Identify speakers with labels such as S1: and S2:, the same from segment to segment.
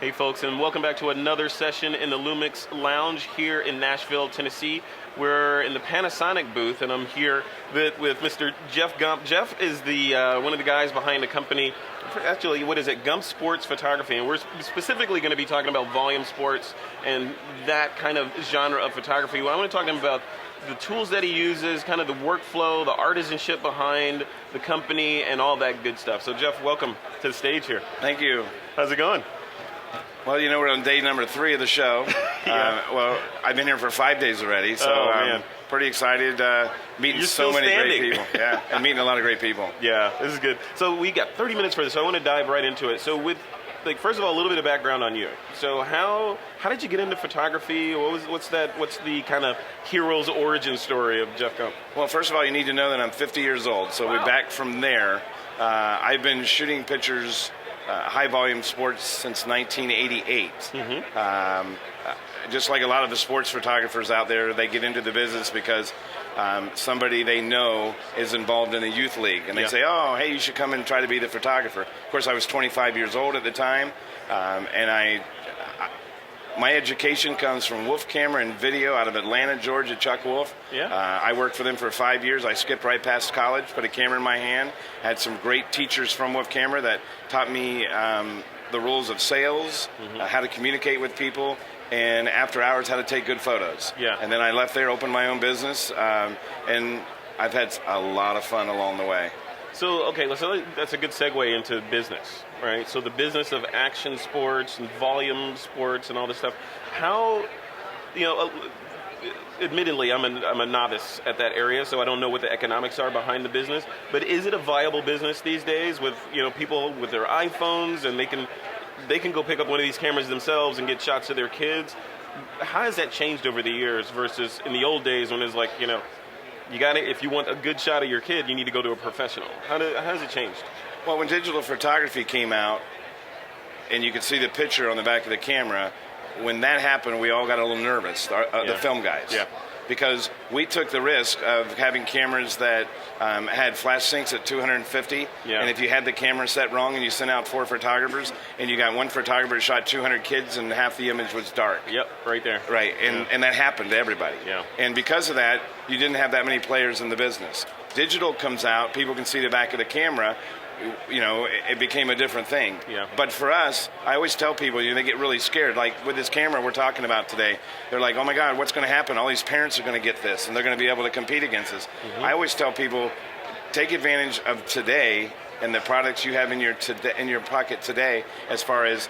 S1: Hey folks, and welcome back to another session in the Lumix Lounge here in Nashville, Tennessee. We're in the Panasonic booth, and I'm here with Mr. Jeff Gump. Jeff is the one of the guys behind the company. Actually, what is it? Gump Sports Photography, and we're specifically going to be talking about volume sports and that kind of genre of photography. Well, I want to talk to him about the tools that he uses, kind of the workflow, the artisanship behind the company, and all that good stuff. So, Jeff, welcome to the stage here.
S2: Thank you.
S1: How's it going?
S2: Well, you know, we're on day number 3 of the show.
S1: Yeah.
S2: Well, I've been here for 5 days already, so I'm pretty excited meeting so many great people. Yeah, and meeting a lot of great people.
S1: Yeah, this is good. So we got 30 minutes for this, so I want to dive right into it. So first of all, a little bit of background on you. So how did you get into photography? What's the kind of hero's origin story of Jeff Gump?
S2: Well, first of all, you need to know that I'm 50 years old, so we're back from there. I've been shooting pictures, high volume sports, since 1988. Mm-hmm. Just like a lot of the sports photographers out there, they get into the business because somebody they know is involved in a youth league, and they say, oh, hey, you should come and try to be the photographer. Of course, I was 25 years old at the time, and my education comes from Wolf Camera and Video out of Atlanta, Georgia, Chuck Wolf.
S1: Yeah.
S2: I worked for them for 5 years. I skipped right past college, put a camera in my hand, had some great teachers from Wolf Camera that taught me the rules of sales, how to communicate with people, and after hours, how to take good photos.
S1: Yeah.
S2: And then I left there, opened my own business, and I've had a lot of fun along the way.
S1: So, that's a good segue into business, right? So the business of action sports and volume sports and all this stuff. How, admittedly, I'm a novice at that area, so I don't know what the economics are behind the business. But is it a viable business these days with people with their iPhones, and they can go pick up one of these cameras themselves and get shots of their kids? How has that changed over the years versus in the old days when it was like, you got to, if you want a good shot of your kid, you need to go to a professional. How has it changed?
S2: Well, when digital photography came out, and you could see the picture on the back of the camera, when that happened, we all got a little nervous, the film guys.
S1: Yeah.
S2: Because we took the risk of having cameras that had flash syncs at 250, and if you had the camera set wrong and you sent out 4 photographers, and you got one photographer who shot 200 kids and half the image was dark.
S1: Yep, right there.
S2: Right, and that happened to everybody.
S1: Yeah.
S2: And because of that, you didn't have that many players in the business. Digital comes out, people can see the back of the camera, it became a different thing.
S1: Yeah.
S2: But for us, I always tell people, they get really scared. Like with this camera we're talking about today, they're like, oh my God, what's going to happen? All these parents are going to get this, and they're going to be able to compete against us. Mm-hmm. I always tell people, take advantage of today and the products you have in your pocket today as far as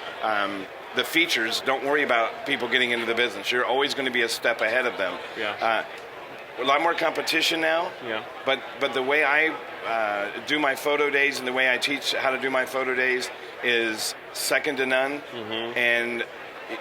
S2: the features. Don't worry about people getting into the business. You're always going to be a step ahead of them.
S1: Yeah.
S2: A lot more competition now.
S1: Yeah.
S2: But the way I do my photo days and the way I teach how to do my photo days is second to none. Mm-hmm. And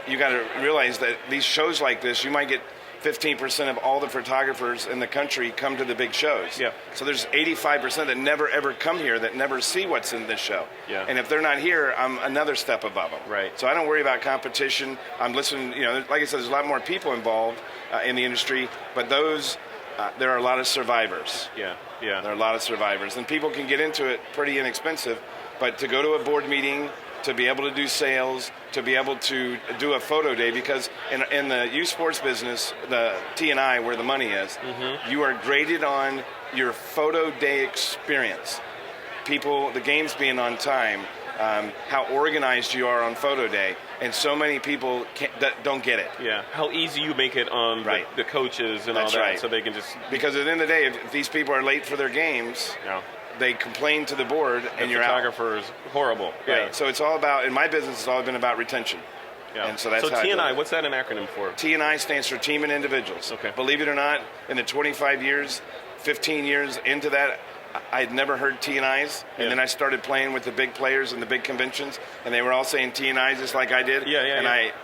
S2: you got to realize that these shows like this, you might get 15% of all the photographers in the country come to the big shows.
S1: Yeah.
S2: So there's 85% that never ever come here, that never see what's in this show.
S1: Yeah.
S2: And if they're not here, I'm another step above them.
S1: Right.
S2: So I don't worry about competition. I'm listening. Like I said, there's a lot more people involved in the industry, but there are a lot of survivors.
S1: Yeah.
S2: There are a lot of survivors, and people can get into it pretty inexpensive, but to go to a board meeting, to be able to do sales, to be able to do a photo day, because in the youth sports business, the T&I, where the money is, you are graded on your photo day experience. The games being on time, how organized you are on photo day, and so many people don't get it.
S1: Yeah, how easy you make it on the coaches and
S2: That's
S1: all that,
S2: right.
S1: so they can just...
S2: Because at the end of the day, if these people are late for their games, they complain to the board, and you're out.
S1: The photographer is horrible.
S2: Right.
S1: Yeah.
S2: So it's all about, in my business, it's all been about retention.
S1: Yeah.
S2: And so that's how
S1: T&I, what's that an acronym for?
S2: T&I stands for team and individuals.
S1: Okay.
S2: Believe it or not, in the 25 years, 15 years into that, I'd never heard T&Is, and then I started playing with the big players and the big conventions, and they were all saying T&Is just like I did.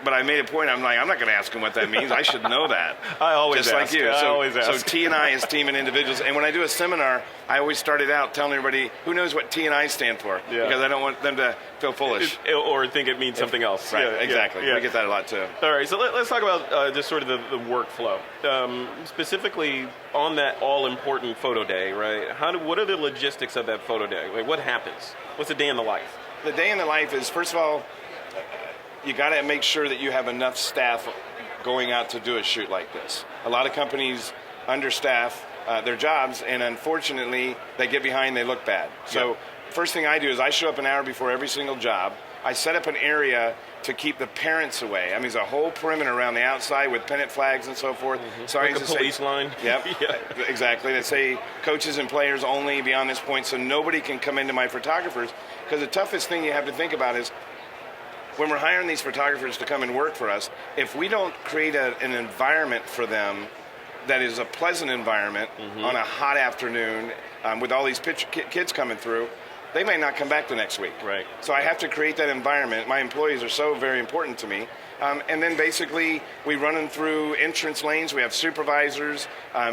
S2: But I made a point. I'm not going to ask them what that means. I should know that.
S1: I always
S2: just
S1: ask.
S2: Like you.
S1: I always ask.
S2: So T&I is team and individuals, and when I do a seminar, I always started out telling everybody, who knows what T&I stand for?
S1: Yeah.
S2: Because I don't want them to feel foolish.
S1: Or think it means something else.
S2: Right,
S1: Yeah,
S2: exactly.
S1: Yeah.
S2: We get that a lot too.
S1: All right, so let's talk about just sort of the workflow. Specifically on that all-important photo day, right? What are the logistics of that photo day? Like, what happens? What's a day in the life?
S2: The day in the life is, first of all, you got to make sure that you have enough staff going out to do a shoot like this. A lot of companies understaff their jobs, and unfortunately, they get behind, they look bad. So first thing I do is I show up an hour before every single job. I set up an area to keep the parents away. I mean, there's a whole perimeter around the outside with pennant flags and so forth.
S1: Like a police line.
S2: Yep, exactly. That say coaches and players only beyond this point, so nobody can come into my photographers. Because the toughest thing you have to think about is when we're hiring these photographers to come and work for us, if we don't create an environment for them that is a pleasant environment on a hot afternoon with all these kids coming through, they may not come back the next week.
S1: Right.
S2: So I have to create that environment. My employees are so very important to me. And then basically we run them through entrance lanes. We have supervisors,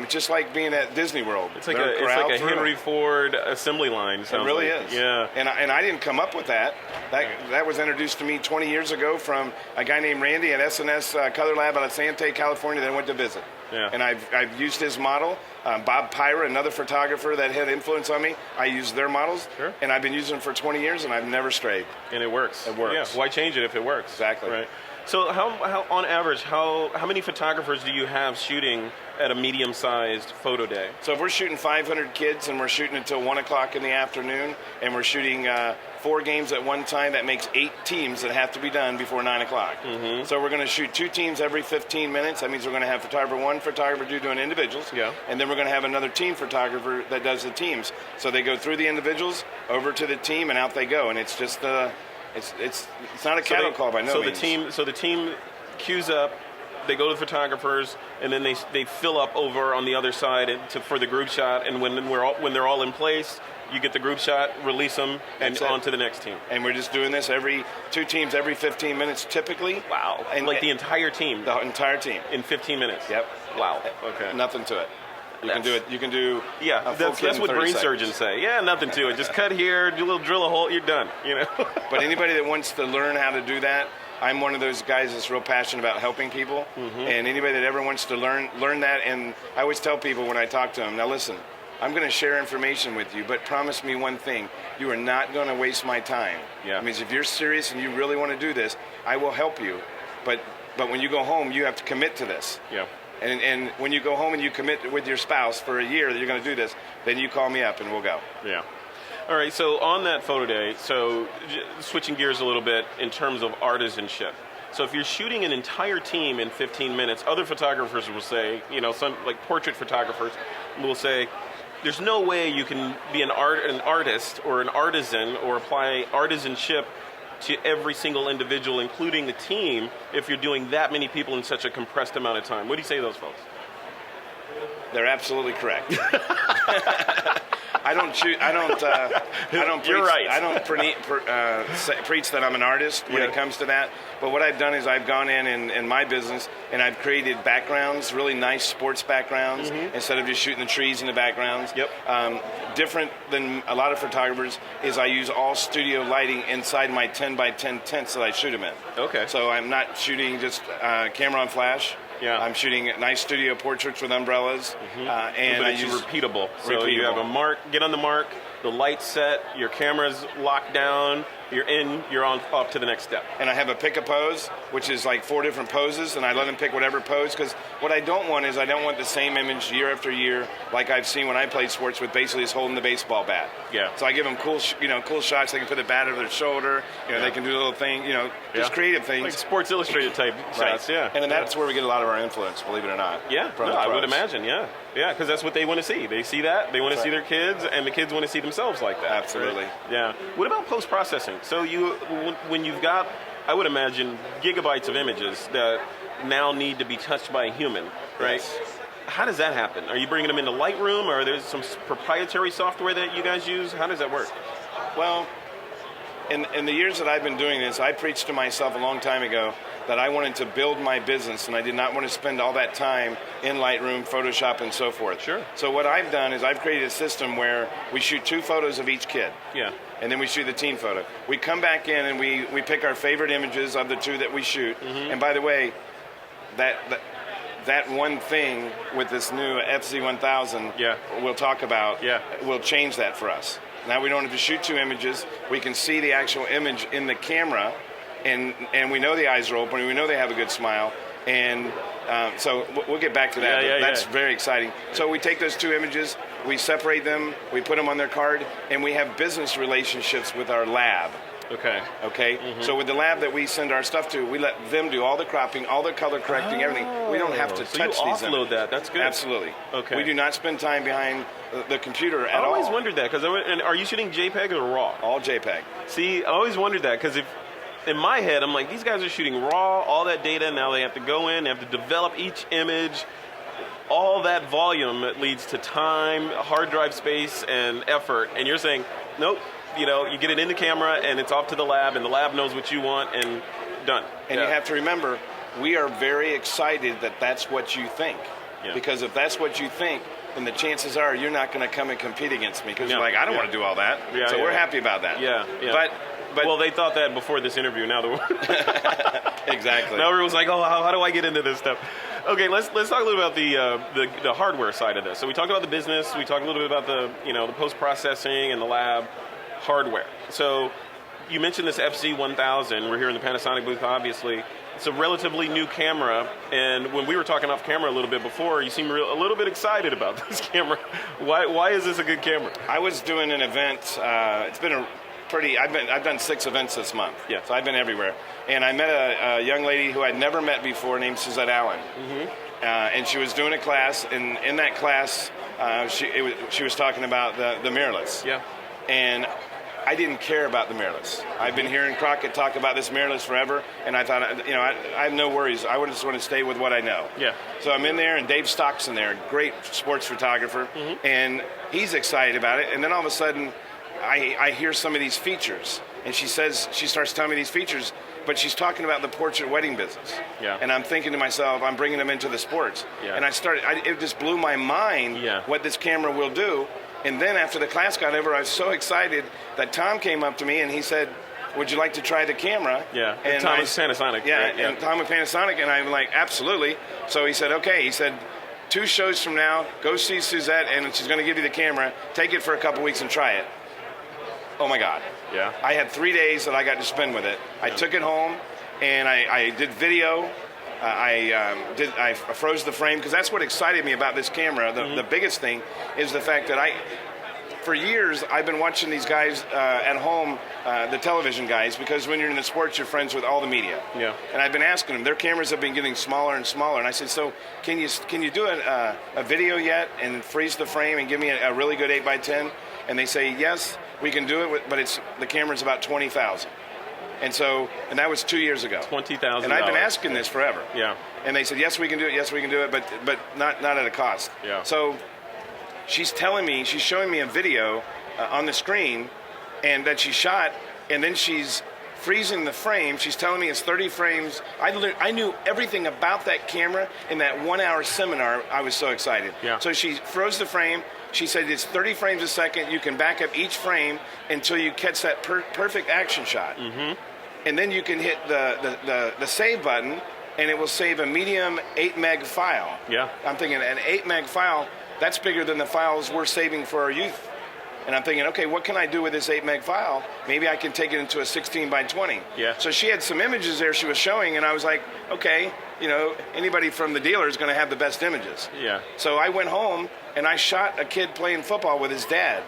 S2: just like being at Disney World.
S1: It's like a Henry Ford assembly line.
S2: It really is.
S1: Yeah.
S2: And I didn't come up with that. That was introduced to me 20 years ago from a guy named Randy at SNS Color Lab out of Santa California that I went to visit.
S1: Yeah.
S2: And I've used his model. Bob Pyra, another photographer that had influence on me, I used their models.
S1: Sure.
S2: And I've been using them for 20 years, and I've never strayed.
S1: And it works.
S2: It works.
S1: Yeah. Why change it if it works?
S2: Exactly.
S1: Right. So how on average, how many photographers do you have shooting at a medium-sized photo day?
S2: So if we're shooting 500 kids and we're shooting until 1 o'clock in the afternoon, and we're shooting 4 games at one time, that makes 8 teams that have to be done before 9 o'clock. So we're going to shoot 2 teams every 15 minutes. That means we're going to have photographer 1, photographer 2 doing individuals.
S1: Yeah.
S2: And then we're going to have another team photographer that does the teams. So they go through the individuals, over to the team, and out they go. And it's just it's not a cattle call by no means.
S1: So the team queues up, they go to the photographers, and then they fill up over on the other side for the group shot. And when they're all in place, you get the group shot, release them, and on to the next team.
S2: And we're just doing this 2 teams every 15 minutes typically.
S1: Wow. And the entire team?
S2: The entire team.
S1: In 15 minutes?
S2: Yep.
S1: Wow. Okay.
S2: Nothing to it. You can do it. You can do.
S1: That's what brain surgeons say. Yeah, nothing to it. Just cut here, drill a hole, you're done. You know.
S2: But anybody that wants to learn how to do that, I'm one of those guys that's real passionate about helping people. And anybody that ever wants to learn that, and I always tell people when I talk to them, now listen, I'm going to share information with you, but promise me one thing: you are not going to waste my time.
S1: Yeah.
S2: I mean, if you're serious and you really want to do this, I will help you. But when you go home, you have to commit to this.
S1: Yeah.
S2: And when you go home and you commit with your spouse for a year that you're going to do this, then you call me up and we'll go.
S1: Yeah. All right, so on that photo day, so switching gears a little bit in terms of artisanship. So if you're shooting an entire team in 15 minutes, other photographers will say, some like portrait photographers will say, there's no way you can be an artist or an artisan or apply artisanship to every single individual, including the team, if you're doing that many people in such a compressed amount of time. What do you say to those folks?
S2: They're absolutely correct. I don't preach.
S1: You're right.
S2: I don't preach that I'm an artist when it comes to that. But what I've done is I've gone in my business and I've created backgrounds, really nice sports backgrounds, instead of just shooting the trees in the backgrounds.
S1: Yep.
S2: Different than a lot of photographers is I use all studio lighting inside my 10 by 10 tents that I shoot them in.
S1: Okay.
S2: So I'm not shooting just camera on flash.
S1: Yeah.
S2: I'm shooting nice studio portraits with umbrellas, and
S1: I use repeatable. So you have a mark, get on the mark, the light's set, your camera's locked down, you're on up to the next step.
S2: And I have a pick a pose, which is like 4 different poses, and I let them pick whatever pose, because what I don't want is I don't want the same image year after year, like I've seen when I played sports with basically just holding the baseball bat.
S1: Yeah.
S2: So I give them cool shots. They can put the bat over their shoulder. They can do a little thing. Just creative things.
S1: Like Sports Illustrated type shots. Yeah.
S2: And then that's where we get a lot of our influence, believe it or not.
S1: Yeah. No, I would imagine. Yeah. Yeah, because that's what they want to see. They see that. They want to see their kids, and the kids want to see themselves like that.
S2: Absolutely.
S1: Right? Yeah. What about post-processing? So when you've got, I would imagine, gigabytes of images that now need to be touched by a human, right?
S2: Yes.
S1: How does that happen? Are you bringing them into Lightroom, or are there some proprietary software that you guys use? How does that work?
S2: Well, in the years that I've been doing this, I preached to myself a long time ago that I wanted to build my business, and I did not want to spend all that time in Lightroom, Photoshop, and so forth.
S1: Sure.
S2: So what I've done is I've created a system where we shoot 2 photos of each kid.
S1: Yeah.
S2: And then we shoot the team photo. We come back in and we pick our favorite images of the 2 that we shoot. And by the way, that one thing with this new FZ1000 we'll talk about will change that for us. Now we don't have to shoot 2 images. We can see the actual image in the camera, and we know the eyes are open, and we know they have a good smile, and so we'll get back to that. That's very exciting. So we take those two images, we separate them, we put them on their card, and we have business relationships with our lab.
S1: Okay.
S2: Mm-hmm. So with the lab that we send our stuff to, we let them do all the cropping, all the color correcting, everything. We don't have to touch these.
S1: So you offload that. That's good.
S2: Absolutely.
S1: Okay.
S2: We do not spend time behind the computer at all.
S1: I always wondered that, because are you shooting JPEG or RAW?
S2: All JPEG.
S1: See, I always wondered that, because in my head, I'm like, these guys are shooting raw, all that data, now they have to go in, they have to develop each image. All that volume leads to time, hard drive space, and effort. And you're saying, nope, you get it in the camera, and it's off to the lab, and the lab knows what you want, and done.
S2: And you have to remember, we are very excited that that's what you think.
S1: Yeah.
S2: Because if that's what you think, then the chances are you're not going to come and compete against me, because you're like, I don't want to do all that. So we're happy about that.
S1: Yeah. But well, they thought that before this interview. Now
S2: exactly.
S1: Now everyone's like, oh, how do I get into this stuff? Okay, let's talk a little about the hardware side of this. So we talked about the business. We talked a little bit about the post processing and the lab hardware. So you mentioned this FC1000. We're here in the Panasonic booth, obviously. It's a relatively new camera, and when we were talking off camera a little bit before, you seemed a little bit excited about this camera. Why is this a good camera?
S2: I was doing an event. It's been I've done 6 events this month.
S1: Yeah.
S2: So I've been everywhere, and I met a young lady who I'd never met before named Suzette Allen.
S1: Mm-hmm.
S2: And she was doing a class, and in that class, she was talking about the mirrorless.
S1: Yeah.
S2: And I didn't care about the mirrorless. I've been hearing Crockett talk about this mirrorless forever, and I thought, I have no worries. I just want to stay with what I know.
S1: Yeah.
S2: So I'm in there, and Dave Stock's in there, great sports photographer, and he's excited about it. And then all of a sudden, I hear some of these features, and she starts telling me these features, but she's talking about the portrait wedding business.
S1: Yeah.
S2: And I'm thinking to myself, I'm bringing them into the sports. Yeah. And it just blew my mind what this camera will do. And then after the class got over, I was so excited that Tom came up to me and he said, would you like to try the camera?
S1: Yeah, and Tom is Panasonic.
S2: Yeah,
S1: right?
S2: and Tom with Panasonic, and I'm like, absolutely. So he said, okay. He said, 2 shows from now, go see Suzette, and she's going to give you the camera. Take it for a couple weeks and try it. Oh my God.
S1: Yeah.
S2: I had 3 days that I got to spend with it. I took it home, and I did video. I froze the frame, because that's what excited me about this camera. The biggest thing is the fact that for years, I've been watching these guys at home, the television guys, because when you're in the sports, you're friends with all the media.
S1: Yeah.
S2: And I've been asking them, their cameras have been getting smaller and smaller, and I said, so can you do a video yet and freeze the frame and give me a really good 8x10? And they say, yes, we can do it, but the camera's about $20,000. And that was 2 years ago.
S1: $20,000.
S2: And I've been asking this forever.
S1: Yeah.
S2: And they said, yes, we can do it, but not at a cost.
S1: Yeah.
S2: So she's showing me a video on the screen, and that she shot, and then she's freezing the frame. She's telling me it's 30 frames. I knew everything about that camera in that 1-hour seminar. I was so excited.
S1: Yeah.
S2: So she froze the frame. She said it's 30 frames a second. You can back up each frame until you catch that perfect action shot. Mm-hmm. And then you can hit the save button, and it will save a medium 8 meg file.
S1: Yeah.
S2: I'm thinking an 8 meg file, that's bigger than the files we're saving for our youth. And I'm thinking, okay, what can I do with this 8 meg file? Maybe I can take it into a 16 by 20.
S1: Yeah.
S2: So she had some images there she was showing, and I was like, okay, anybody from the dealer is going to have the best images.
S1: Yeah.
S2: So I went home, and I shot a kid playing football with his dad.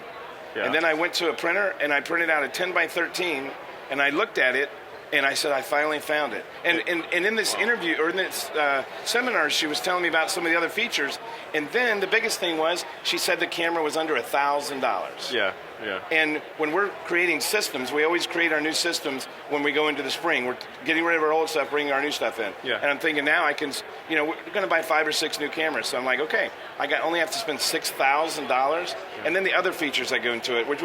S2: Yeah. And then I went to a printer, and I printed out a 10 by 13, and I looked at it, and I said, I finally found it. And in this interview, or in this seminar, she was telling me about some of the other features. And then the biggest thing was, she said the camera was under $1,000.
S1: Yeah, yeah.
S2: And when we're creating systems, we always create our new systems when we go into the spring. We're getting rid of our old stuff, bringing our new stuff in.
S1: Yeah.
S2: And I'm thinking now we're going to buy 5 or 6 new cameras. So I'm like, okay, only have to spend $6,000. And then the other features that go into it, which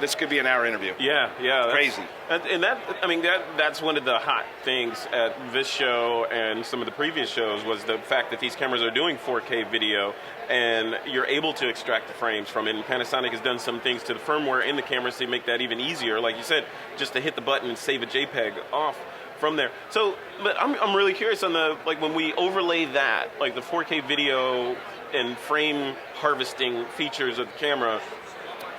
S2: this could be an hour interview.
S1: Yeah.
S2: Crazy.
S1: And that's one of the hot things at this show and some of the previous shows was the fact that these cameras are doing 4K video, and you're able to extract the frames from it. And Panasonic has done some things to the firmware in the cameras to make that even easier. Like you said, just to hit the button and save a JPEG off from there. So, but I'm really curious on when we overlay that, like the 4K video and frame harvesting features of the camera,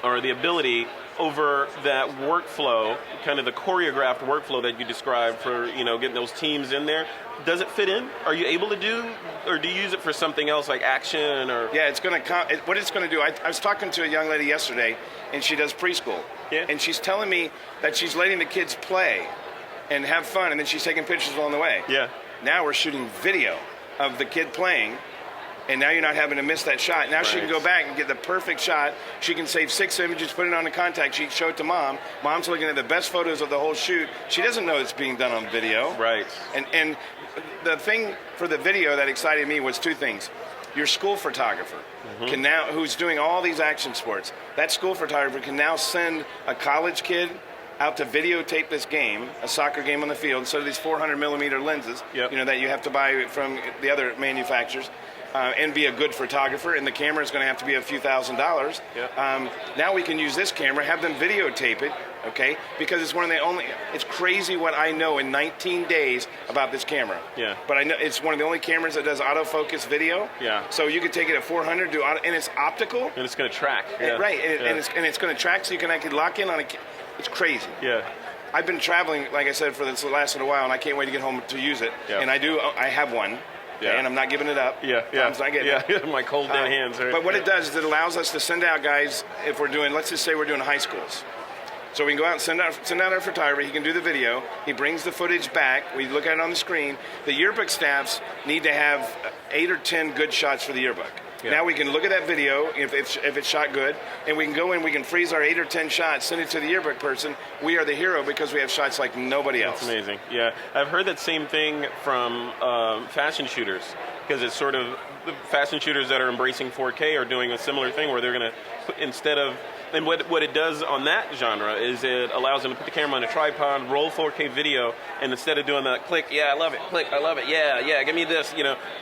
S1: or the ability, over that workflow, kind of the choreographed workflow that you described for, getting those teams in there. Does it fit in? Are you able to do, or do you use it for something else like action or?
S2: Yeah, what it's going to do, I was talking to a young lady yesterday, and she does preschool.
S1: Yeah.
S2: And she's telling me that she's letting the kids play and have fun, and then she's taking pictures along the way.
S1: Yeah.
S2: Now we're shooting video of the kid playing, and now you're not having to miss that shot. Now she can go back and get the perfect shot. She can save 6 images, put it on the contact sheet, show it to mom. Mom's looking at the best photos of the whole shoot. She doesn't know it's being done on video.
S1: Right.
S2: And the thing for the video that excited me was 2 things. Your school photographer can now, who's doing all these action sports, that school photographer can now send a college kid out to videotape this game, a soccer game on the field, instead of these 400 millimeter lenses, that you have to buy from the other manufacturers, and be a good photographer. And the camera is going to have to be a few $1,000s.
S1: Yep.
S2: Now we can use this camera, have them videotape it, okay? Because it's one of the only. It's crazy what I know in 19 days about this camera.
S1: Yeah.
S2: But I know it's one of the only cameras that does autofocus video.
S1: Yeah.
S2: So you could take it at 400, and it's optical.
S1: And it's going to track. Yeah.
S2: Right. And it's going to track, so you can actually lock in on it. It's crazy.
S1: Yeah.
S2: I've been traveling, like I said, for this last little while, and I can't wait to get home to use it.
S1: Yeah.
S2: And I have one.
S1: Yeah.
S2: And I'm not giving it up.
S1: Yeah.
S2: Tom's not getting it.
S1: My cold dead hands. Right?
S2: But what it does is it allows us to send out guys, if we're doing, let's just say we're doing high schools. So we can go out and send out our photographer. He can do the video. He brings the footage back. We look at it on the screen. The yearbook staffs need to have 8 or 10 good shots for the yearbook. Yeah. Now we can look at that video if it's shot good, and we can go in, we can freeze our 8 or 10 shots, send it to the yearbook person. We are the hero because we have shots like nobody else.
S1: That's amazing. Yeah, I've heard that same thing from fashion shooters, because it's sort of the fashion shooters that are embracing 4K are doing a similar thing where they're going to put, instead of, and what it does on that genre is it allows them to put the camera on a tripod, roll 4K video, and instead of doing that click, yeah, I love it, click, I love it, yeah, give me this,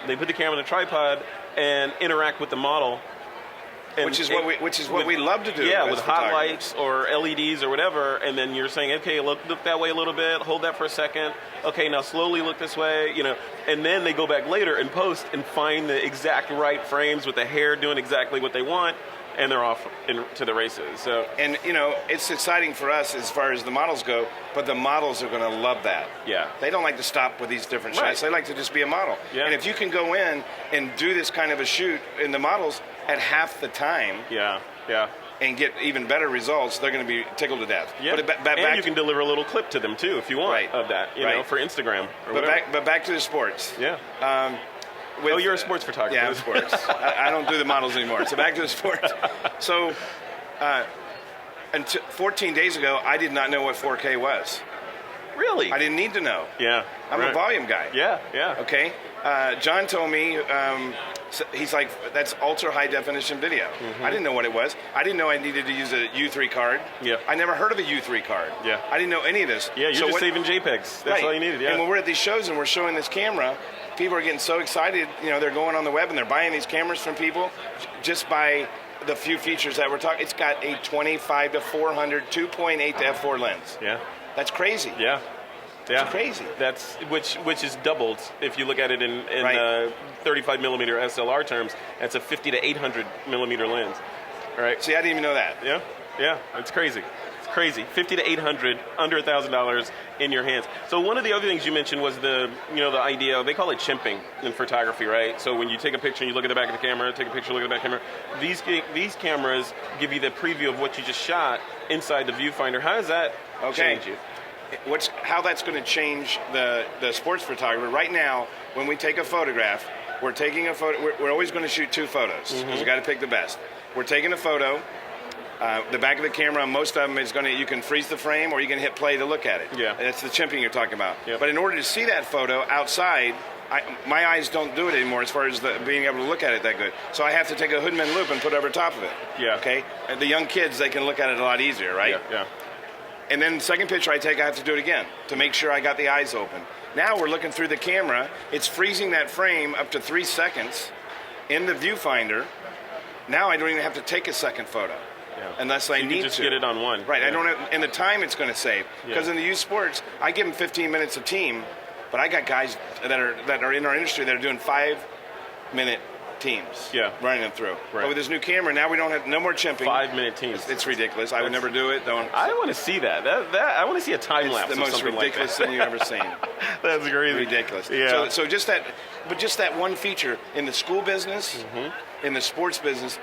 S1: they put the camera on a tripod and interact with the model.
S2: Which is what we love to do.
S1: Yeah, with hot lights or LEDs or whatever, and then you're saying, okay, look that way a little bit, hold that for a second. Okay, now slowly look this way, and then they go back later and post and find the exact right frames with the hair doing exactly what they want, and they're off to the races. So,
S2: and it's exciting for us as far as the models go, but the models are going to love that.
S1: Yeah,
S2: they don't like to stop with these different shots. They like to just be a model.
S1: Yeah.
S2: And if you can go in and do this kind of a shoot in the models at half the time, and get even better results, they're going to be tickled to death.
S1: Yeah. And you can deliver a little clip to them too if you want of that, for Instagram.
S2: But back to the sports.
S1: Yeah. You're a sports photographer.
S2: Yeah, I'm sports. I don't do the models anymore. So back to the sports. So, until 14 days ago, I did not know what 4K was.
S1: Really?
S2: I didn't need to know.
S1: Yeah.
S2: I'm a volume guy.
S1: Yeah.
S2: Okay. John told me, he's like, that's ultra high definition video. I didn't know what it was. I didn't know I needed to use a U3 card.
S1: Yeah.
S2: I never heard of a U3 card.
S1: Yeah.
S2: I didn't know any of this.
S1: Yeah, you're just saving JPEGs. That's all you needed. Yeah.
S2: And when we're at these shows and we're showing this camera, people are getting so excited. They're going on the web and they're buying these cameras from people just by the few features that we're talking. It's got a 25 to 400, 2.8 to f4 lens.
S1: Yeah.
S2: That's crazy.
S1: Yeah.
S2: It's crazy.
S1: That's which is doubled if you look at it in 35 millimeter SLR terms. That's a 50 to 800 millimeter lens. All right.
S2: See, I didn't even know that.
S1: Yeah. It's crazy. It's crazy. 50 to 800, under $1,000 in your hands. So one of the other things you mentioned was the idea. They call it chimping in photography, right? So when you take a picture and you look at the back of the camera, take a picture, look at the back of the camera. These cameras give you the preview of what you just shot inside the viewfinder. How does that change you?
S2: How that's going to change the sports photographer. Right now, when we take a photograph, we're taking a photo. We're always going to shoot 2 photos because we got to pick the best. We're taking a photo. The back of the camera, most of them is going to. You can freeze the frame or you can hit play to look at it.
S1: Yeah,
S2: that's the chimping you're talking about.
S1: Yep.
S2: But in order to see that photo outside, my eyes don't do it anymore as far as being able to look at it that good. So I have to take a Hoodman loop and put it over top of it.
S1: Yeah.
S2: Okay. And the young kids, they can look at it a lot easier, right?
S1: Yeah.
S2: And then the second picture I take, I have to do it again to make sure I got the eyes open. Now we're looking through the camera. It's freezing that frame up to 3 seconds in the viewfinder. Now I don't even have to take a second photo unless I need to.
S1: You just get it on one.
S2: Right. I don't have, and the time it's going to save. Because in the youth sports, I give them 15 minutes a team, but I got guys that are in our industry that are doing 5-minute teams.
S1: Yeah.
S2: Running them through.
S1: Right.
S2: But with this new camera, now we don't have no more chimping.
S1: 5-minute teams.
S2: It's ridiculous. I would never do it.
S1: I want to see that. I want to see a time lapse.
S2: It's the most ridiculous thing you've ever seen.
S1: That's crazy.
S2: Ridiculous.
S1: Yeah.
S2: So just that one feature in the school business, in the sports business,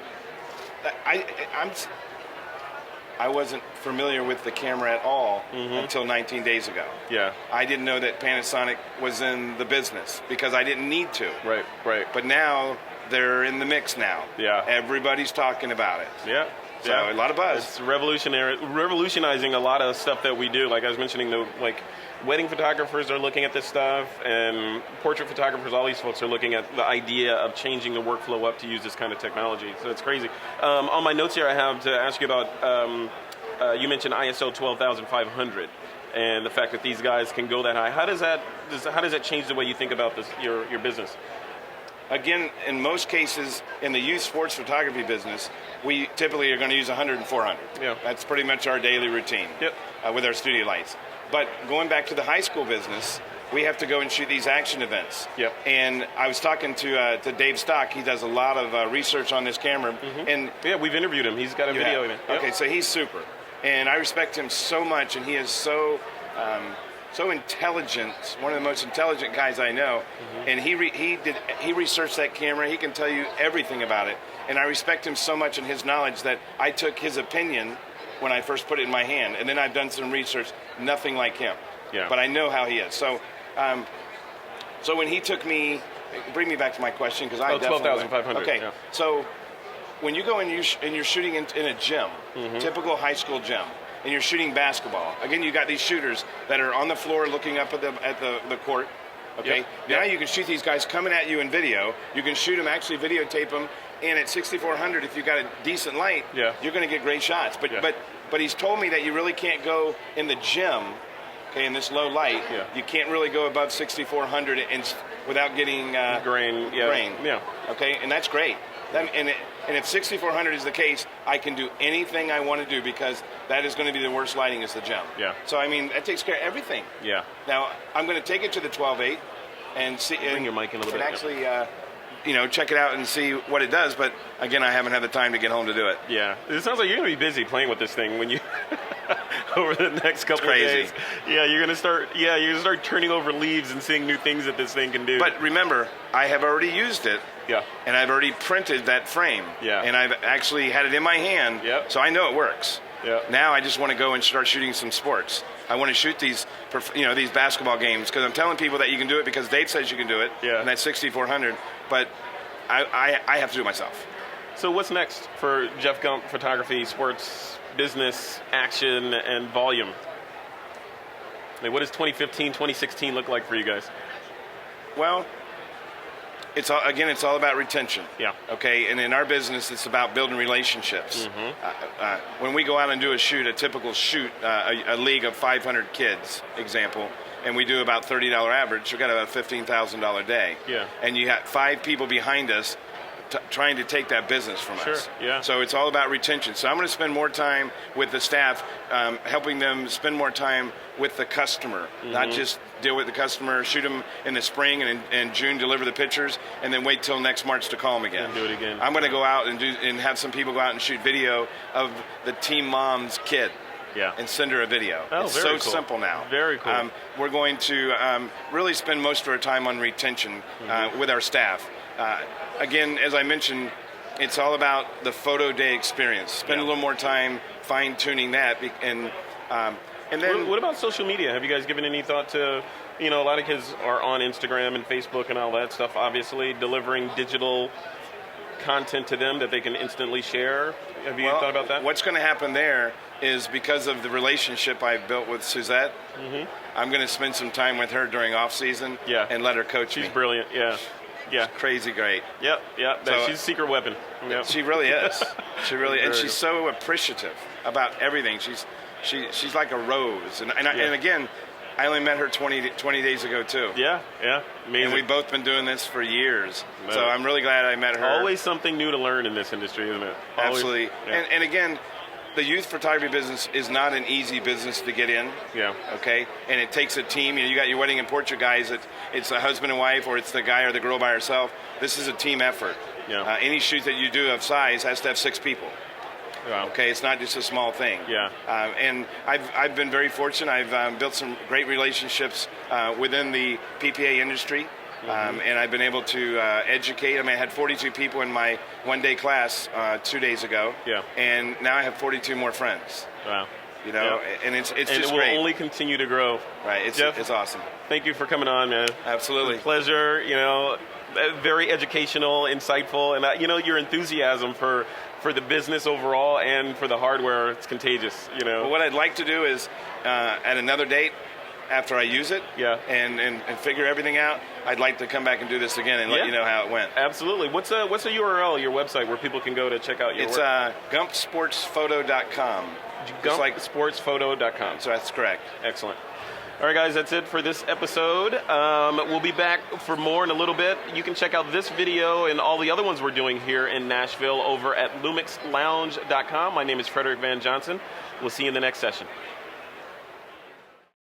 S2: I wasn't familiar with the camera at all until 19 days ago.
S1: Yeah.
S2: I didn't know that Panasonic was in the business because I didn't need to.
S1: Right.
S2: But now they're in the mix now.
S1: Yeah.
S2: Everybody's talking about it.
S1: Yeah.
S2: So a lot of buzz.
S1: It's revolutionizing a lot of stuff that we do. Like I was mentioning, wedding photographers are looking at this stuff, and portrait photographers, all these folks are looking at the idea of changing the workflow up to use this kind of technology. So it's crazy. On my notes here, I have to ask you about, you mentioned ISO 12500 and the fact that these guys can go that high. How does that change the way you think about your business?
S2: Again, in most cases, in the youth sports photography business, we typically are going to use 100 and 400.
S1: Yeah.
S2: That's pretty much our daily routine.
S1: Yep.
S2: With our studio lights. But going back to the high school business, we have to go and shoot these action events.
S1: Yep.
S2: And I was talking to Dave Stock. He does a lot of research on this camera. And
S1: yeah, we've interviewed him. He's got a video in it. Yep.
S2: Okay, so he's super. And I respect him so much, and he is so intelligent, one of the most intelligent guys I know. And he researched that camera. He can tell you everything about it. And I respect him so much in his knowledge that I took his opinion when I first put it in my hand. And then I've done some research, nothing like him.
S1: Yeah.
S2: But I know how he is. So when he took me, bring me back to my question, because I definitely
S1: 12,500.
S2: Okay,
S1: yeah.
S2: So when you go and you're shooting in a gym, typical high school gym, and you're shooting basketball. Again, you got these shooters that are on the floor looking up at the court. Okay.
S1: Yep.
S2: Now you can shoot these guys coming at you in video. You can shoot them, actually videotape them, and at 6400, if you got a decent light, you're going to get great shots. But he's told me that you really can't go in the gym, okay, in this low light.
S1: Yeah.
S2: You can't really go above 6400 without getting
S1: grain. Yeah.
S2: Grain.
S1: Yeah.
S2: Okay, and that's great. And if 6400 is the case, I can do anything I want to do because that is going to be the worst lighting is the gym.
S1: Yeah.
S2: So, I mean, that takes care of everything.
S1: Yeah.
S2: Now, I'm going to take it to the 12.8 and see.
S1: Bring your mic in a little bit.
S2: And actually, check it out and see what it does. But, again, I haven't had the time to get home to do it.
S1: Yeah. It sounds like you're going to be busy playing with this thing when you... over the next couple of days. Yeah, you're going to start turning over leaves and seeing new things that this thing can do.
S2: But remember, I have already used it.
S1: Yeah.
S2: And I've already printed that frame.
S1: Yeah.
S2: And I've actually had it in my hand.
S1: Yep.
S2: So I know it works.
S1: Yeah.
S2: Now I just want to go and start shooting some sports. I want to shoot these basketball games because I'm telling people that you can do it because Dave says you can do it.
S1: Yeah.
S2: And that's 6400. But I have to do it myself.
S1: So what's next for Jeff Gump Photography, sports, business, action, and volume? I mean, what does 2015, 2016 look like for you guys?
S2: Well, it's all about retention.
S1: Yeah.
S2: Okay, and in our business, it's about building relationships. When we go out and do a typical shoot, a league of 500 kids, example, and we do about $30 average, we've got about a $15,000 day.
S1: Yeah.
S2: And you got 5 people behind us trying to take that business from us.
S1: Yeah.
S2: So it's all about retention. So I'm going to spend more time with the staff, helping them spend more time with the customer, not just deal with the customer, shoot them in the spring and in June, deliver the pictures, and then wait till next March to call them again.
S1: And do it again.
S2: I'm going to go out and have some people go out and shoot video of the team mom's kid.
S1: Yeah.
S2: And send her a video.
S1: Oh,
S2: it's
S1: very
S2: so
S1: cool.
S2: simple now.
S1: Very cool.
S2: We're going to really spend most of our time on retention with our staff. Again, as I mentioned, it's all about the photo day experience. Spend a little more time fine-tuning that, and then...
S1: What about social media? Have you guys given any thought to, a lot of kids are on Instagram and Facebook and all that stuff, obviously, delivering digital content to them that they can instantly share? Have you thought about that?
S2: What's going to happen there is because of the relationship I've built with Suzette, I'm going to spend some time with her during off-season and let her coach me.
S1: She's brilliant, yeah. Yeah,
S2: crazy great.
S1: Yep.
S2: So,
S1: she's a secret weapon. Yep.
S2: She really is. She really, and she's so appreciative about everything. She's like a rose, and again, I only met her 20 days ago too.
S1: Yeah, amazing.
S2: And we've both been doing this for years, so I'm really glad I met her.
S1: Always something new to learn in this industry, isn't it?
S2: Absolutely.
S1: Yeah.
S2: And again, the youth photography business is not an easy business to get in.
S1: Yeah.
S2: Okay, and it takes a team. You got your wedding and portrait guys. It's a husband and wife, or it's the guy or the girl by herself. This is a team effort.
S1: Yeah.
S2: Any shoot that you do of size has to have 6 people.
S1: Wow.
S2: Okay, it's not just a small thing.
S1: Yeah.
S2: And I've been very fortunate. I've built some great relationships within the PPA industry. And I've been able to educate. I mean, I had 42 people in my one-day class 2 days ago.
S1: Yeah.
S2: And now I have 42 more friends.
S1: Wow.
S2: You know, and it's
S1: and
S2: just
S1: it will
S2: great.
S1: only continue to grow.
S2: Right.
S1: Jeff,
S2: It's awesome.
S1: thank you for coming on, man.
S2: Absolutely.
S1: It's a pleasure. You know, very educational, insightful, and you know, your enthusiasm for the business overall and for the hardware, it's contagious. You know.
S2: Well, what I'd like to do is at another date, after I use it, and figure everything out, I'd like to come back and do this again and let you know how it went.
S1: Absolutely. What's a URL, your website, where people can go to check out your work?
S2: It's gumpsportsphoto.com.
S1: Gumpsportsphoto.com.
S2: So that's correct.
S1: Excellent. All right, guys, that's it for this episode. We'll be back for more in a little bit. You can check out this video and all the other ones we're doing here in Nashville over at lumixlounge.com. My name is Frederick Van Johnson. We'll see you in the next session.